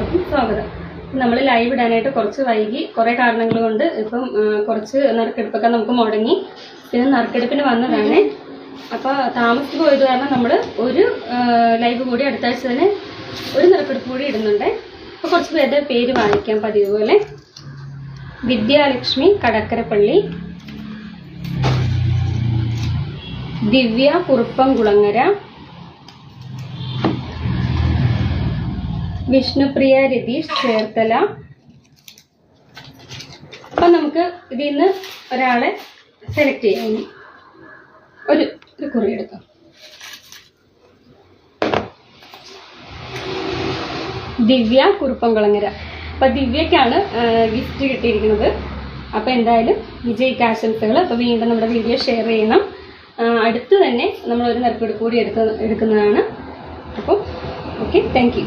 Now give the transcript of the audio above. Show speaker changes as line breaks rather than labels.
എല്ലാവർക്കും സ്വാഗതം. നമ്മൾ ലൈവ് ഇടാനായിട്ട് കുറച്ച് വൈകി, കുറേ കാരണങ്ങൾ കൊണ്ട് ഇപ്പം കുറച്ച് നറുക്കെടുപ്പൊക്കെ നമുക്ക് മുടങ്ങി. പിന്നെ നറുക്കെടുപ്പിന് വന്നതാണ്. അപ്പോൾ താമസിച്ച് പോയത് കാരണം നമ്മൾ ഒരു ലൈവ് കൂടി അടുത്ത ആഴ്ച തന്നെ ഒരു നറുക്കെടുപ്പ് കൂടി ഇടുന്നുണ്ട്. അപ്പോൾ കുറച്ച് പേരുടെ പേര് വായിക്കാം പതിവ് പോലെ. വിദ്യാലക്ഷ്മി കടക്കരപ്പള്ളി, ദിവ്യ കുറുപ്പംകുളങ്ങര, വിഷ്ണുപ്രിയ രതീഷ് ചേർത്തല. അപ്പം നമുക്ക് ഇതിൽ നിന്ന് ഒരാളെ സെലക്ട് ചെയ്യാം. ഒരു കുറി എടുക്കാം. ദിവ്യ കുറുപ്പംകുളങ്ങര. അപ്പം ദിവ്യക്കാണ് ഗിഫ്റ്റ് കിട്ടിയിരിക്കുന്നത്. അപ്പം എന്തായാലും വിജയിക്കാശംസകൾ. അപ്പോൾ വീണ്ടും നമ്മുടെ വീഡിയോ ഷെയർ ചെയ്യണം. അടുത്ത് തന്നെ നമ്മളൊരു നറുക്കെടുപ്പ് കൂടി എടുക്കുന്നതാണ്. അപ്പം ഓക്കെ, താങ്ക് യു.